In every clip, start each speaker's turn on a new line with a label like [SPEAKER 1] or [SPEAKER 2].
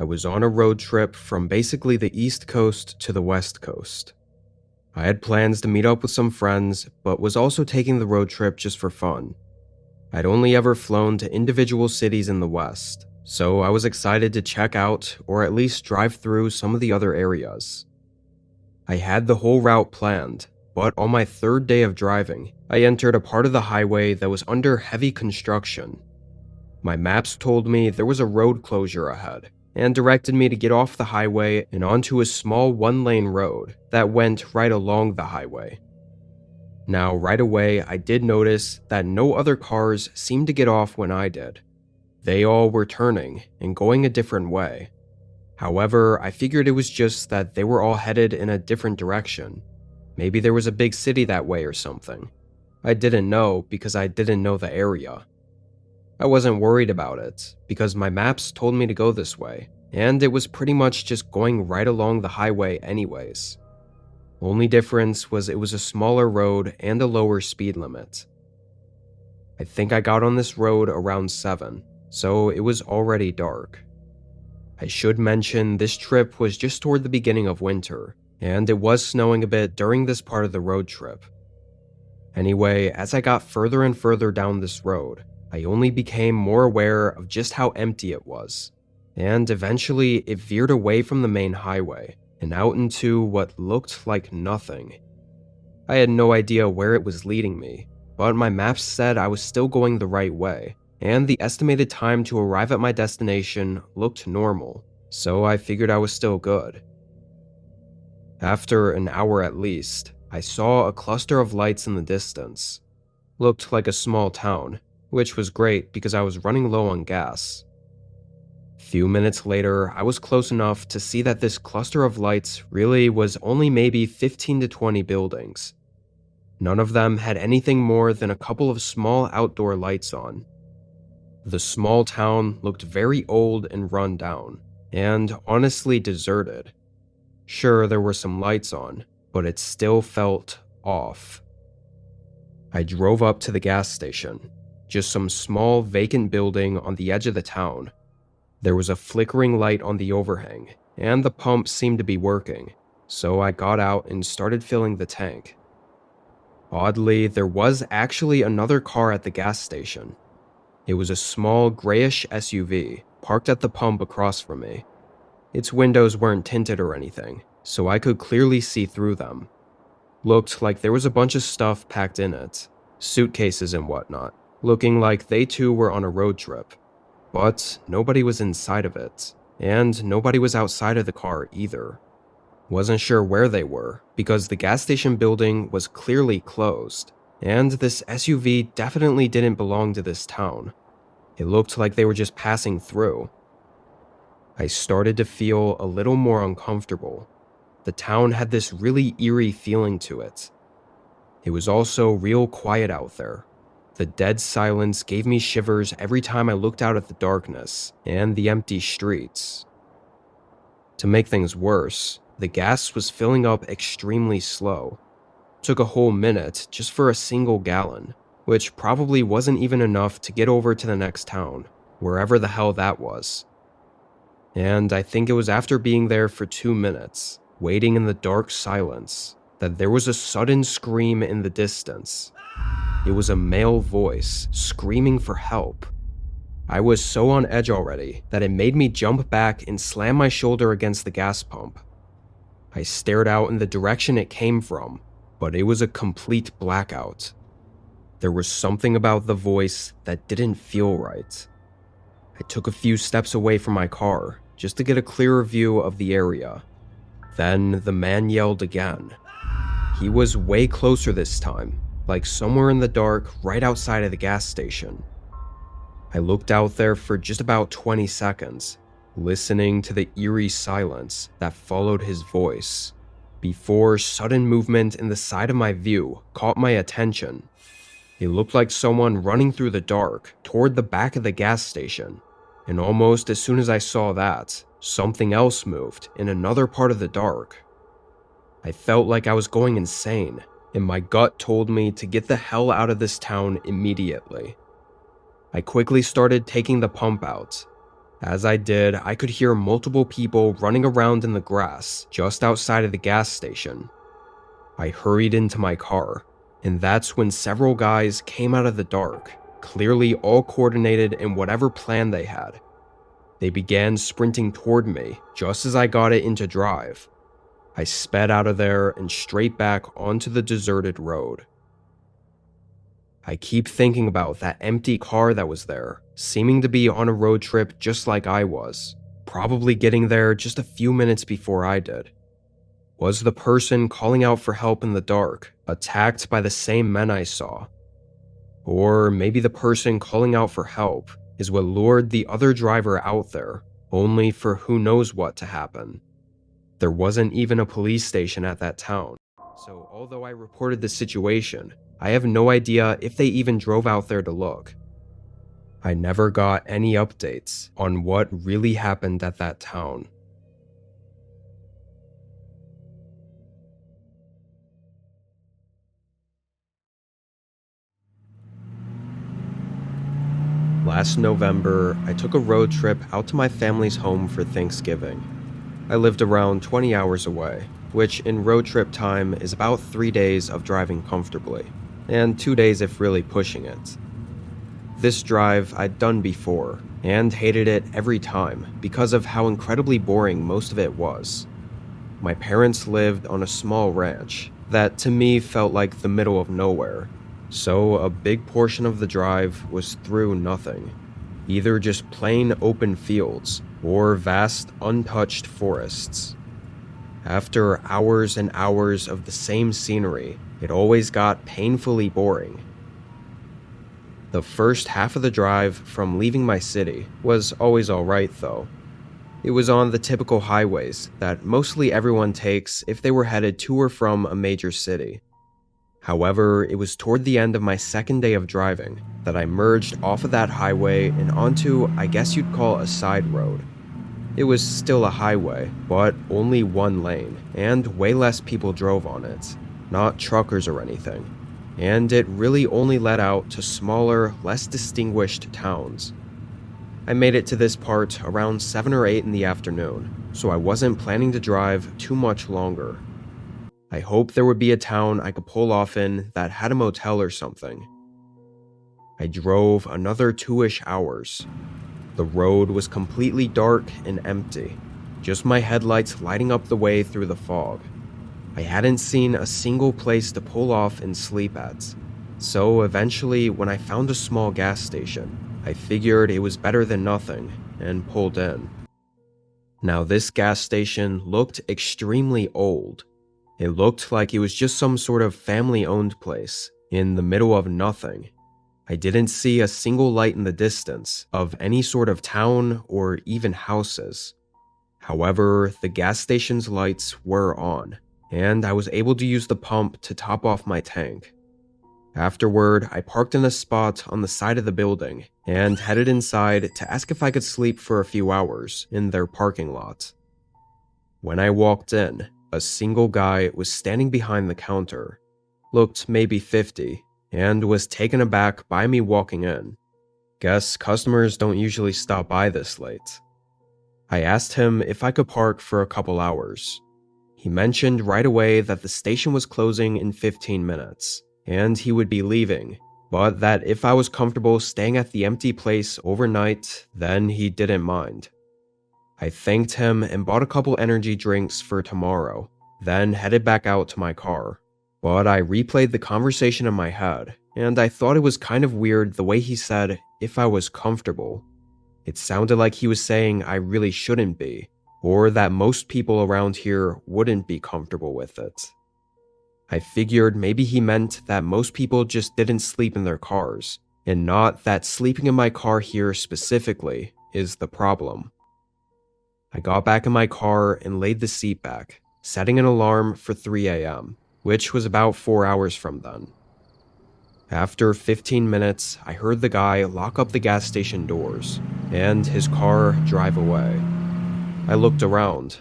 [SPEAKER 1] I was on a road trip from basically the East Coast to the West Coast. I had plans to meet up with some friends, but was also taking the road trip just for fun. I'd only ever flown to individual cities in the West, so I was excited to check out or at least drive through some of the other areas. I had the whole route planned, but on my third day of driving, I entered a part of the highway that was under heavy construction. My maps told me there was a road closure ahead, and directed me to get off the highway and onto a small one-lane road that went right along the highway. Now, right away, I did notice that no other cars seemed to get off when I did. They all were turning and going a different way. However, I figured it was just that they were all headed in a different direction. Maybe there was a big city that way or something. I didn't know because I didn't know the area. I wasn't worried about it because my maps told me to go this way, and it was pretty much just going right along the highway anyways. Only difference was it was a smaller road and a lower speed limit. I think I got on this road around 7, so it was already dark. I should mention this trip was just toward the beginning of winter, and it was snowing a bit during this part of the road trip. Anyway, as I got further and further down this road, I only became more aware of just how empty it was, and eventually it veered away from the main highway and out into what looked like nothing. I had no idea where it was leading me, but my maps said I was still going the right way, and the estimated time to arrive at my destination looked normal, so I figured I was still good. After an hour at least, I saw a cluster of lights in the distance. Looked like a small town, which was great because I was running low on gas. Few minutes later, I was close enough to see that this cluster of lights really was only maybe 15 to 20 buildings. None of them had anything more than a couple of small outdoor lights on. The small town looked very old and run down, and honestly deserted. Sure, there were some lights on, but it still felt off. I drove up to the gas station, just some small vacant building on the edge of the town. There was a flickering light on the overhang, and the pump seemed to be working, so I got out and started filling the tank. Oddly, there was actually another car at the gas station. It was a small grayish SUV, parked at the pump across from me. Its windows weren't tinted or anything, so I could clearly see through them. Looked like there was a bunch of stuff packed in it, suitcases and whatnot, looking like they too were on a road trip. But nobody was inside of it, and nobody was outside of the car either. Wasn't sure where they were, because the gas station building was clearly closed, and this SUV definitely didn't belong to this town. It looked like they were just passing through. I started to feel a little more uncomfortable. The town had this really eerie feeling to it. It was also real quiet out there. The dead silence gave me shivers every time I looked out at the darkness and the empty streets. To make things worse, the gas was filling up extremely slow. Took a whole minute just for a single gallon, which probably wasn't even enough to get over to the next town, wherever the hell that was. And I think it was after being there for 2 minutes, waiting in the dark silence, that there was a sudden scream in the distance. It was a male voice screaming for help. I was so on edge already that it made me jump back and slam my shoulder against the gas pump. I stared out in the direction it came from, but it was a complete blackout. There was something about the voice that didn't feel right. I took a few steps away from my car just to get a clearer view of the area. Then the man yelled again. He was way closer this time, like somewhere in the dark right outside of the gas station. I looked out there for just about 20 seconds, listening to the eerie silence that followed his voice, before sudden movement in the side of my view caught my attention. It looked like someone running through the dark toward the back of the gas station, and almost as soon as I saw that, something else moved in another part of the dark. I felt like I was going insane, and my gut told me to get the hell out of this town immediately. I quickly started taking the pump out. As I did, I could hear multiple people running around in the grass just outside of the gas station. I hurried into my car, and that's when several guys came out of the dark, clearly all coordinated in whatever plan they had. They began sprinting toward me just as I got it into drive. I sped out of there and straight back onto the deserted road. I keep thinking about that empty car that was there, seeming to be on a road trip just like I was, probably getting there just a few minutes before I did. Was the person calling out for help in the dark attacked by the same men I saw? Or maybe the person calling out for help is what lured the other driver out there, only for who knows what to happen. There wasn't even a police station at that town, so although I reported the situation, I have no idea if they even drove out there to look. I never got any updates on what really happened at that town. Last November, I took a road trip out to my family's home for Thanksgiving. I lived around 20 hours away, which in road trip time is about 3 days of driving comfortably, and 2 days if really pushing it. This drive I'd done before, and hated it every time because of how incredibly boring most of it was. My parents lived on a small ranch that to me felt like the middle of nowhere, so a big portion of the drive was through nothing, either just plain open fields or vast untouched forests. After hours and hours of the same scenery, it always got painfully boring. The first half of the drive from leaving my city was always alright though. It was on the typical highways that mostly everyone takes if they were headed to or from a major city. However, it was toward the end of my second day of driving that I merged off of that highway and onto, I guess you'd call, a side road. It was still a highway, but only one lane, and way less people drove on it, not truckers or anything, and it really only led out to smaller, less distinguished towns. I made it to this part around 7 or 8 in the afternoon, so I wasn't planning to drive too much longer. I hoped there would be a town I could pull off in that had a motel or something. I drove another 2-ish hours. The road was completely dark and empty, just my headlights lighting up the way through the fog. I hadn't seen a single place to pull off and sleep at, so eventually when I found a small gas station, I figured it was better than nothing and pulled in. Now this gas station looked extremely old. It looked like it was just some sort of family-owned place in the middle of nothing. I didn't see a single light in the distance of any sort of town or even houses. However, the gas station's lights were on, and I was able to use the pump to top off my tank. Afterward, I parked in a spot on the side of the building and headed inside to ask if I could sleep for a few hours in their parking lot. When I walked in, a single guy was standing behind the counter, looked maybe 50, and was taken aback by me walking in. Guess customers don't usually stop by this late. I asked him if I could park for a couple hours. He mentioned right away that the station was closing in 15 minutes, and he would be leaving, but that if I was comfortable staying at the empty place overnight, then he didn't mind. I thanked him and bought a couple energy drinks for tomorrow, then headed back out to my car. But I replayed the conversation in my head, and I thought it was kind of weird the way he said, if I was comfortable. It sounded like he was saying I really shouldn't be, or that most people around here wouldn't be comfortable with it. I figured maybe he meant that most people just didn't sleep in their cars, and not that sleeping in my car here specifically is the problem. I got back in my car and laid the seat back, setting an alarm for 3 a.m., which was about 4 hours from then. After 15 minutes, I heard the guy lock up the gas station doors, and his car drive away. I looked around.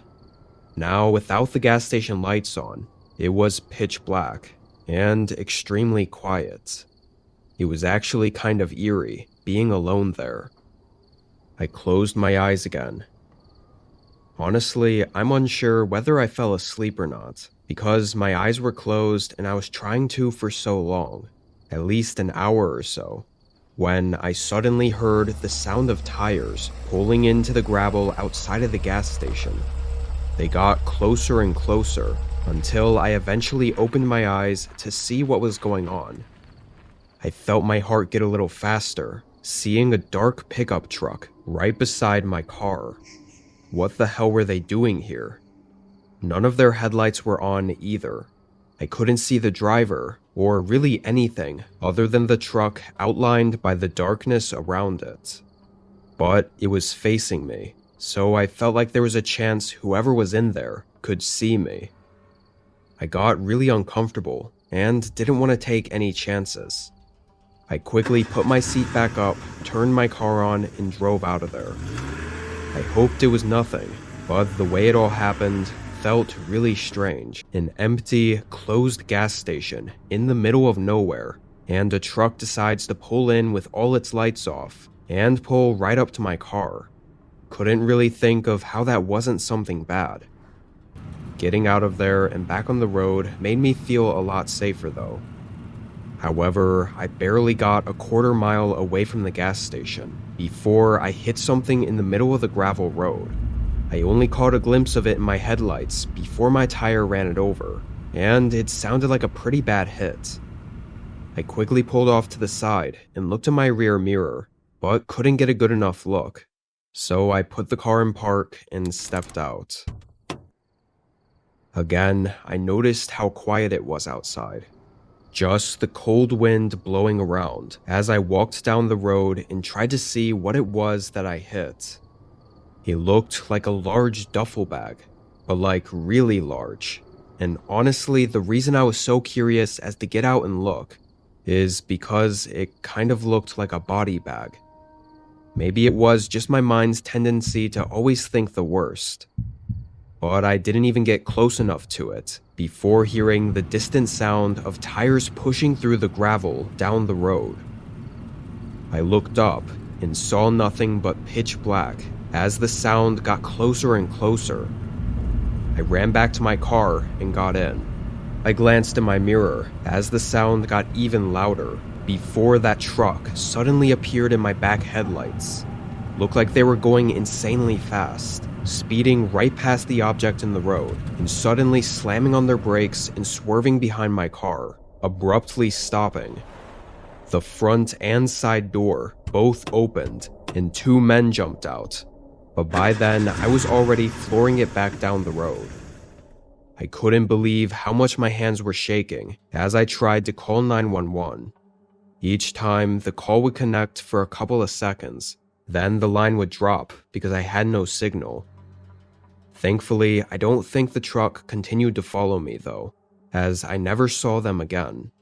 [SPEAKER 1] Now, without the gas station lights on, it was pitch black, and extremely quiet. It was actually kind of eerie, being alone there. I closed my eyes again. Honestly, I'm unsure whether I fell asleep or not, because my eyes were closed and I was trying to for so long, at least an hour or so, when I suddenly heard the sound of tires pulling into the gravel outside of the gas station. They got closer and closer until I eventually opened my eyes to see what was going on. I felt my heart get a little faster, seeing a dark pickup truck right beside my car. What the hell were they doing here? None of their headlights were on either. I couldn't see the driver, or really anything other than the truck outlined by the darkness around it. But it was facing me, so I felt like there was a chance whoever was in there could see me. I got really uncomfortable and didn't want to take any chances. I quickly put my seat back up, turned my car on, and drove out of there. I hoped it was nothing, but the way it all happened felt really strange. An empty, closed gas station in the middle of nowhere, and a truck decides to pull in with all its lights off and pull right up to my car. Couldn't really think of how that wasn't something bad. Getting out of there and back on the road made me feel a lot safer though. However, I barely got a quarter mile away from the gas station before I hit something in the middle of the gravel road. I only caught a glimpse of it in my headlights before my tire ran it over, and it sounded like a pretty bad hit. I quickly pulled off to the side and looked in my rear mirror, but couldn't get a good enough look, so I put the car in park and stepped out. Again, I noticed how quiet it was outside. Just the cold wind blowing around as I walked down the road and tried to see what it was that I hit. It looked like a large duffel bag, but like really large. And honestly, the reason I was so curious as to get out and look is because it kind of looked like a body bag. Maybe it was just my mind's tendency to always think the worst. But I didn't even get close enough to it before hearing the distant sound of tires pushing through the gravel down the road. I looked up and saw nothing but pitch black as the sound got closer and closer. I ran back to my car and got in. I glanced in my mirror as the sound got even louder before that truck suddenly appeared in my back headlights. Looked like they were going insanely fast, speeding right past the object in the road and suddenly slamming on their brakes and swerving behind my car, abruptly stopping. The front and side door both opened and two men jumped out, but by then I was already flooring it back down the road. I couldn't believe how much my hands were shaking as I tried to call 911. Each time the call would connect for a couple of seconds, then the line would drop because I had no signal. Thankfully, I don't think the truck continued to follow me though, as I never saw them again.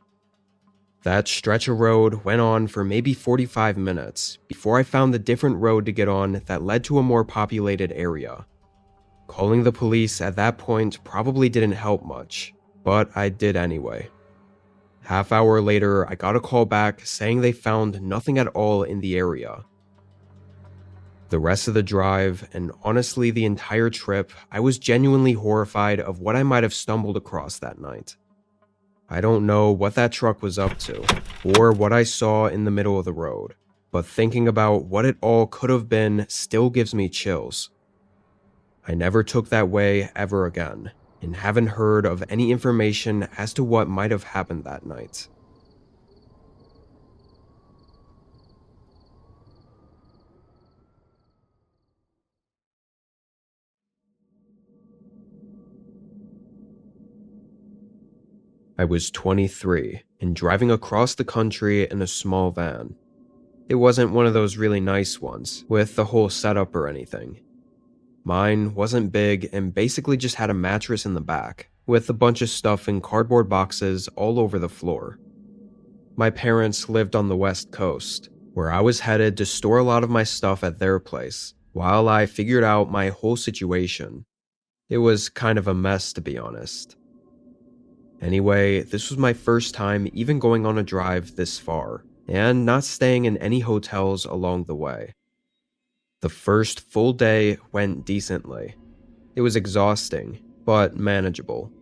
[SPEAKER 1] That stretch of road went on for maybe 45 minutes before I found a different road to get on that led to a more populated area. Calling the police at that point probably didn't help much, but I did anyway. Half hour later, I got a call back saying they found nothing at all in the area. The rest of the drive, and honestly the entire trip, I was genuinely horrified of what I might have stumbled across that night. I don't know what that truck was up to, or what I saw in the middle of the road, but thinking about what it all could have been still gives me chills. I never took that way ever again, and haven't heard of any information as to what might have happened that night. I was 23 and driving across the country in a small van. It wasn't one of those really nice ones with the whole setup or anything. Mine wasn't big and basically just had a mattress in the back, with a bunch of stuff in cardboard boxes all over the floor. My parents lived on the West Coast, where I was headed to store a lot of my stuff at their place, while I figured out my whole situation. It was kind of a mess, to be honest. Anyway, this was my first time even going on a drive this far, and not staying in any hotels along the way. The first full day went decently. It was exhausting, but manageable.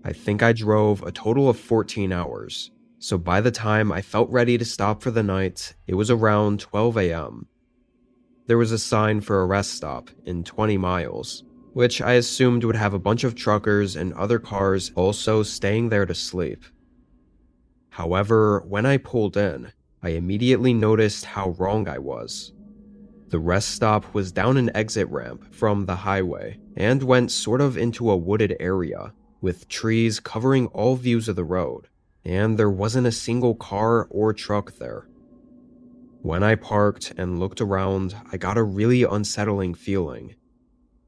[SPEAKER 1] I think I drove a total of 14 hours, so by the time I felt ready to stop for the night, it was around 12 a.m. There was a sign for a rest stop in 20 miles, which I assumed would have a bunch of truckers and other cars also staying there to sleep. However, when I pulled in, I immediately noticed how wrong I was. The rest stop was down an exit ramp from the highway and went sort of into a wooded area, with trees covering all views of the road, and there wasn't a single car or truck there. When I parked and looked around, I got a really unsettling feeling.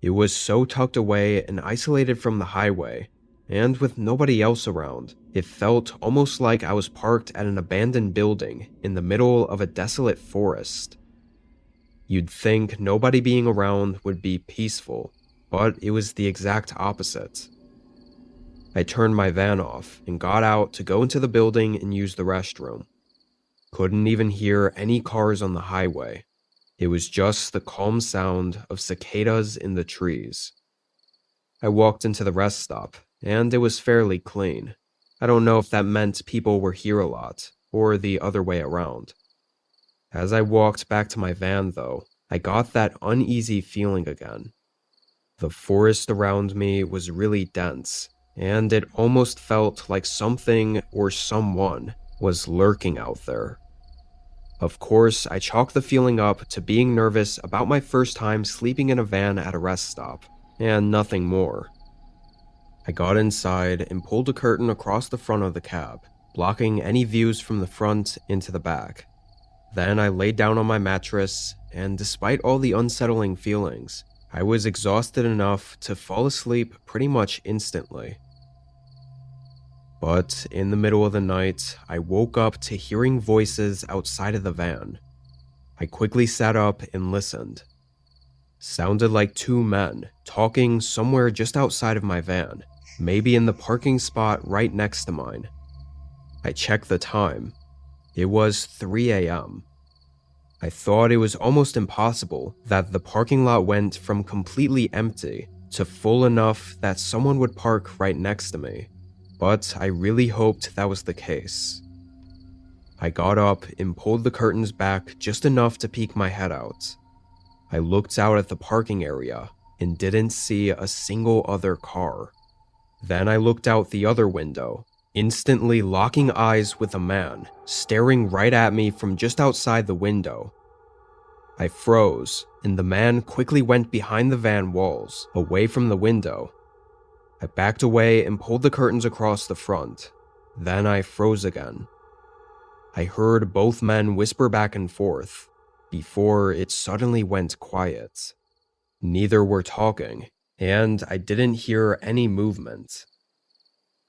[SPEAKER 1] It was so tucked away and isolated from the highway, and with nobody else around, it felt almost like I was parked at an abandoned building in the middle of a desolate forest. You'd think nobody being around would be peaceful, but it was the exact opposite. I turned my van off and got out to go into the building and use the restroom. Couldn't even hear any cars on the highway. It was just the calm sound of cicadas in the trees. I walked into the rest stop, and it was fairly clean. I don't know if that meant people were here a lot, or the other way around. As I walked back to my van, though, I got that uneasy feeling again. The forest around me was really dense, and it almost felt like something or someone was lurking out there. Of course, I chalked the feeling up to being nervous about my first time sleeping in a van at a rest stop, and nothing more. I got inside and pulled a curtain across the front of the cab, blocking any views from the front into the back. Then I laid down on my mattress, and despite all the unsettling feelings, I was exhausted enough to fall asleep pretty much instantly. But in the middle of the night, I woke up to hearing voices outside of the van. I quickly sat up and listened. Sounded like two men talking somewhere just outside of my van, maybe in the parking spot right next to mine. I checked the time. It was 3 a.m. I thought it was almost impossible that the parking lot went from completely empty to full enough that someone would park right next to me, but I really hoped that was the case. I got up and pulled the curtains back just enough to peek my head out. I looked out at the parking area and didn't see a single other car. Then I looked out the other window, instantly locking eyes with a man staring right at me from just outside the window. I froze, and the man quickly went behind the van walls, away from the window. I backed away and pulled the curtains across the front. Then I froze again. I heard both men whisper back and forth, before it suddenly went quiet. Neither were talking, and I didn't hear any movement.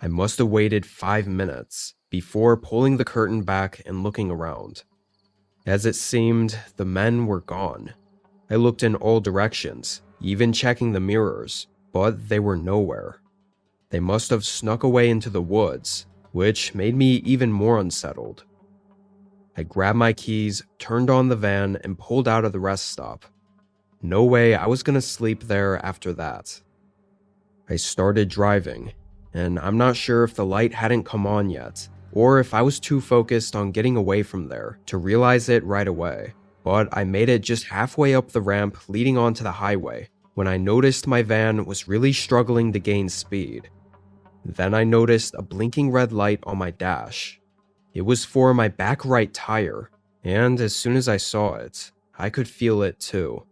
[SPEAKER 1] I must have waited 5 minutes before pulling the curtain back and looking around. As it seemed, the men were gone. I looked in all directions, even checking the mirrors, but they were nowhere. They must have snuck away into the woods, which made me even more unsettled. I grabbed my keys, turned on the van, and pulled out of the rest stop. No way I was gonna sleep there after that. I started driving, and I'm not sure if the light hadn't come on yet, or if I was too focused on getting away from there to realize it right away, but I made it just halfway up the ramp leading onto the highway when I noticed my van was really struggling to gain speed. Then I noticed a blinking red light on my dash. It was for my back right tire, and as soon as I saw it, I could feel it too.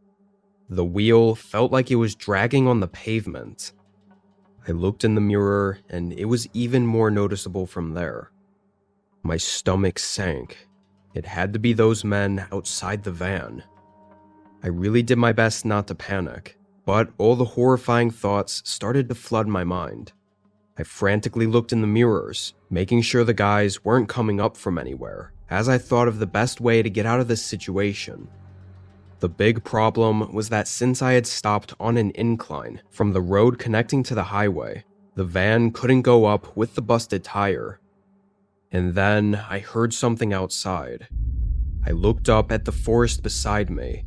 [SPEAKER 1] The wheel felt like it was dragging on the pavement. I looked in the mirror, and it was even more noticeable from there. My stomach sank. It had to be those men outside the van. I really did my best not to panic, but all the horrifying thoughts started to flood my mind. I frantically looked in the mirrors, making sure the guys weren't coming up from anywhere, as I thought of the best way to get out of this situation. The big problem was that since I had stopped on an incline from the road connecting to the highway, the van couldn't go up with the busted tire. And then I heard something outside. I looked up at the forest beside me.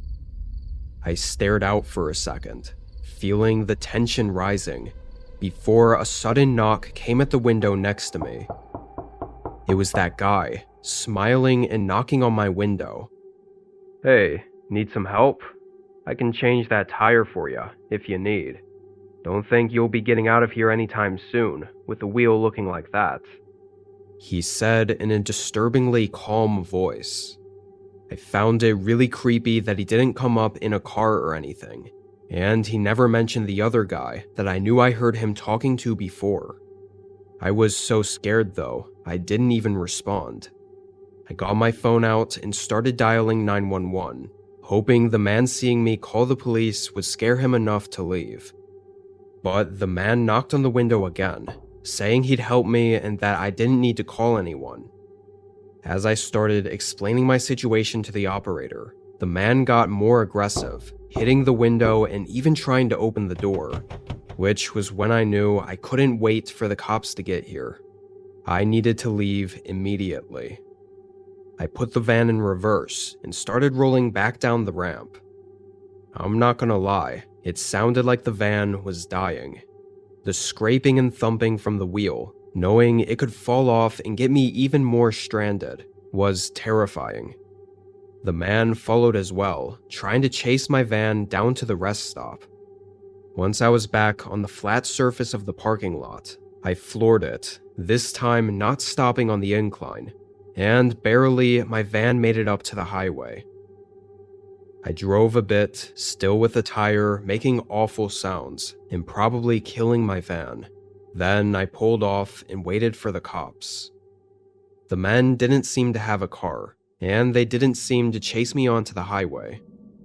[SPEAKER 1] I stared out for a second, feeling the tension rising, before a sudden knock came at the window next to me. It was that guy, smiling and knocking on my window. "Hey, need some help? I can change that tire for you, if you need. Don't think you'll be getting out of here anytime soon, with the wheel looking like that," he said in a disturbingly calm voice. I found it really creepy that he didn't come up in a car or anything, and he never mentioned the other guy that I knew I heard him talking to before. I was so scared though, I didn't even respond. I got my phone out and started dialing 911, hoping the man seeing me call the police would scare him enough to leave. But the man knocked on the window again, saying he'd help me and that I didn't need to call anyone. As I started explaining my situation to the operator, the man got more aggressive, hitting the window and even trying to open the door, which was when I knew I couldn't wait for the cops to get here. I needed to leave immediately. I put the van in reverse and started rolling back down the ramp. I'm not gonna lie, it sounded like the van was dying. The scraping and thumping from the wheel, knowing it could fall off and get me even more stranded, was terrifying. The man followed as well, trying to chase my van down to the rest stop. Once I was back on the flat surface of the parking lot, I floored it, this time not stopping on the incline, and barely my van made it up to the highway. I drove a bit, still with the tire making awful sounds and probably killing my van. Then I pulled off and waited for the cops. The men didn't seem to have a car, and they didn't seem to chase me onto the highway,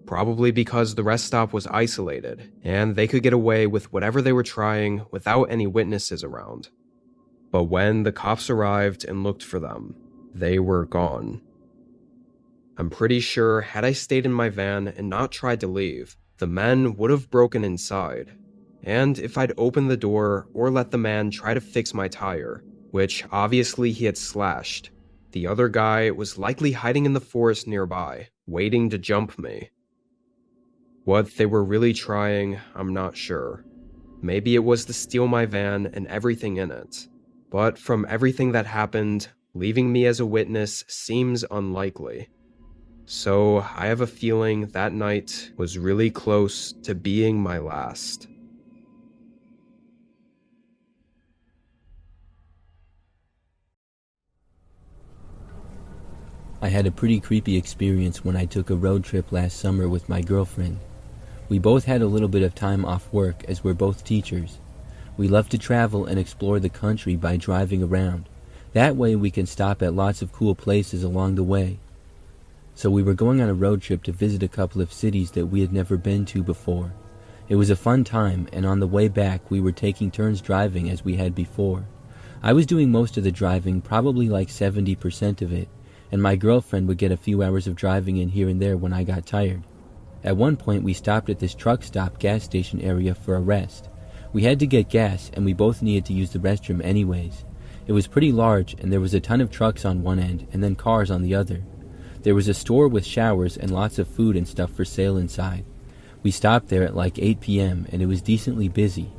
[SPEAKER 1] probably because the rest stop was isolated and they could get away with whatever they were trying without any witnesses around. But when the cops arrived and looked for them, they were gone. I'm pretty sure had I stayed in my van and not tried to leave, the men would have broken inside. And if I'd opened the door or let the man try to fix my tire, which obviously he had slashed, the other guy was likely hiding in the forest nearby, waiting to jump me. What they were really trying, I'm not sure. Maybe it was to steal my van and everything in it. But from everything that happened, leaving me as a witness seems unlikely. So I have a feeling that night was really close to being my last.
[SPEAKER 2] I had a pretty creepy experience when I took a road trip last summer with my girlfriend. We both had a little bit of time off work as we're both teachers. We love to travel and explore the country by driving around. That way we can stop at lots of cool places along the way. So we were going on a road trip to visit a couple of cities that we had never been to before. It was a fun time, and on the way back we were taking turns driving as we had before. I was doing most of the driving, probably like 70% of it, and my girlfriend would get a few hours of driving in here and there when I got tired. At one point we stopped at this truck stop gas station area for a rest. We had to get gas, and we both needed to use the restroom anyways. It was pretty large, and there was a ton of trucks on one end and then cars on the other. There was a store with showers and lots of food and stuff for sale inside. We stopped there at like 8 p.m. and it was decently busy.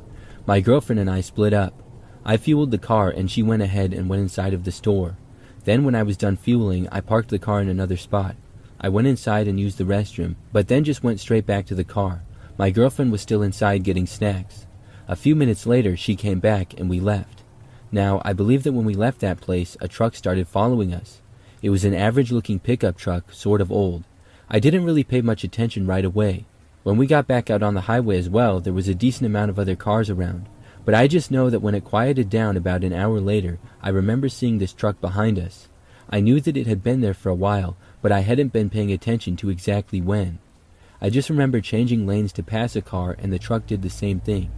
[SPEAKER 2] My girlfriend and I split up. I fueled the car and she went ahead and went inside of the store. Then when I was done fueling, I parked the car in another spot. I went inside and used the restroom, but then just went straight back to the car. My girlfriend was still inside getting snacks. A few minutes later, she came back and we left. Now, I believe that when we left that place, a truck started following us. It was an average-looking pickup truck, sort of old. I didn't really pay much attention right away. When we got back out on the highway as well, there was a decent amount of other cars around. But I just know that when it quieted down about an hour later, I remember seeing this truck behind us. I knew that it had been there for a while, but I hadn't been paying attention to exactly when. I just remember changing lanes to pass a car, and the truck did the same thing.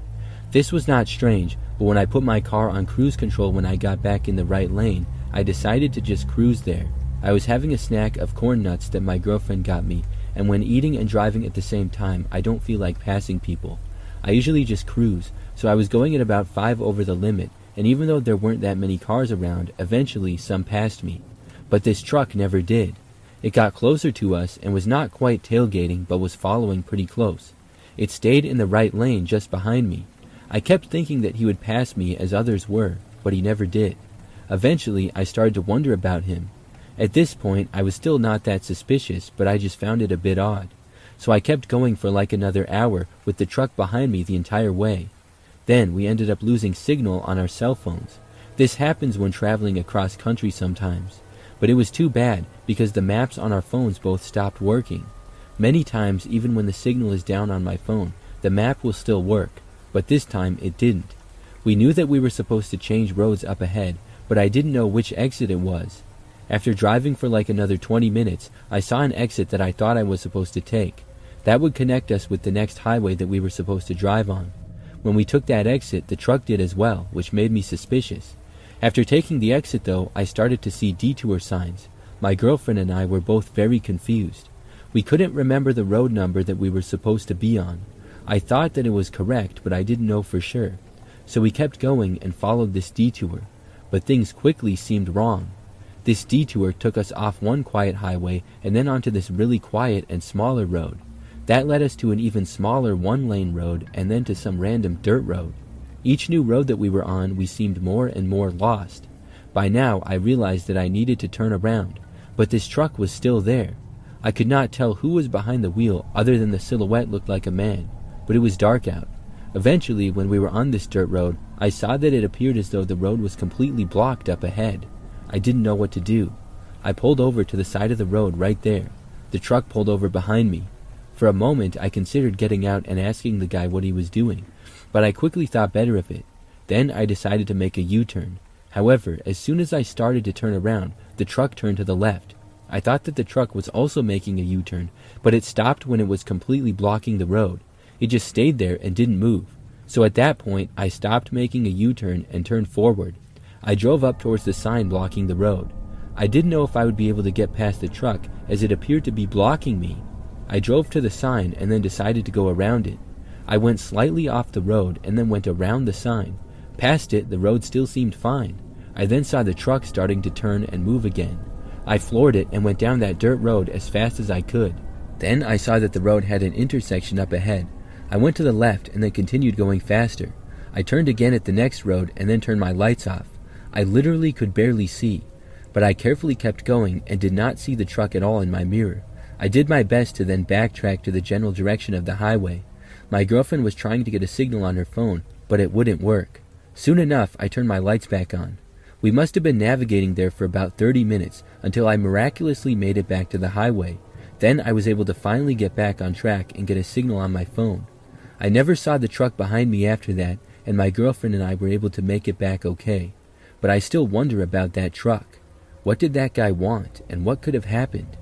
[SPEAKER 2] This was not strange, but when I put my car on cruise control when I got back in the right lane, I decided to just cruise there. I was having a snack of corn nuts that my girlfriend got me, and when eating and driving at the same time, I don't feel like passing people. I usually just cruise, so I was going at about 5 over the limit, and even though there weren't that many cars around, eventually some passed me. But this truck never did. It got closer to us and was not quite tailgating but was following pretty close. It stayed in the right lane just behind me. I kept thinking that he would pass me as others were, but he never did. Eventually, I started to wonder about him. At this point, I was still not that suspicious, but I just found it a bit odd. So I kept going for like another hour with the truck behind me the entire way. Then we ended up losing signal on our cell phones. This happens when traveling across country sometimes. But it was too bad because the maps on our phones both stopped working. Many times, even when the signal is down on my phone, the map will still work, but this time it didn't. We knew that we were supposed to change roads up ahead, but I didn't know which exit it was. After driving for like another 20 minutes, I saw an exit that I thought I was supposed to take. That would connect us with the next highway that we were supposed to drive on. When we took that exit, the truck did as well, which made me suspicious. After taking the exit though, I started to see detour signs. My girlfriend and I were both very confused. We couldn't remember the road number that we were supposed to be on. I thought that it was correct, but I didn't know for sure. So we kept going and followed this detour. But things quickly seemed wrong. This detour took us off one quiet highway and then onto this really quiet and smaller road. That led us to an even smaller one-lane road and then to some random dirt road. Each new road that we were on, we seemed more and more lost. By now, I realized that I needed to turn around, but this truck was still there. I could not tell who was behind the wheel other than the silhouette looked like a man, but it was dark out. Eventually, when we were on this dirt road, I saw that it appeared as though the road was completely blocked up ahead. I didn't know what to do. I pulled over to the side of the road right there. The truck pulled over behind me. For a moment, I considered getting out and asking the guy what he was doing, but I quickly thought better of it. Then I decided to make a U-turn. However, as soon as I started to turn around, the truck turned to the left. I thought that the truck was also making a U-turn, but it stopped when it was completely blocking the road. It just stayed there and didn't move. So at that point, I stopped making a U-turn and turned forward. I drove up towards the sign blocking the road. I didn't know if I would be able to get past the truck as it appeared to be blocking me. I drove to the sign and then decided to go around it. I went slightly off the road and then went around the sign. Past it, the road still seemed fine. I then saw the truck starting to turn and move again. I floored it and went down that dirt road as fast as I could. Then I saw that the road had an intersection up ahead. I went to the left and then continued going faster. I turned again at the next road and then turned my lights off. I literally could barely see, but I carefully kept going and did not see the truck at all in my mirror. I did my best to then backtrack to the general direction of the highway. My girlfriend was trying to get a signal on her phone, but it wouldn't work. Soon enough, I turned my lights back on. We must have been navigating there for about 30 minutes until I miraculously made it back to the highway. Then I was able to finally get back on track and get a signal on my phone. I never saw the truck behind me after that, and my girlfriend and I were able to make it back okay. But I still wonder about that truck. What did that guy want, and what could have happened?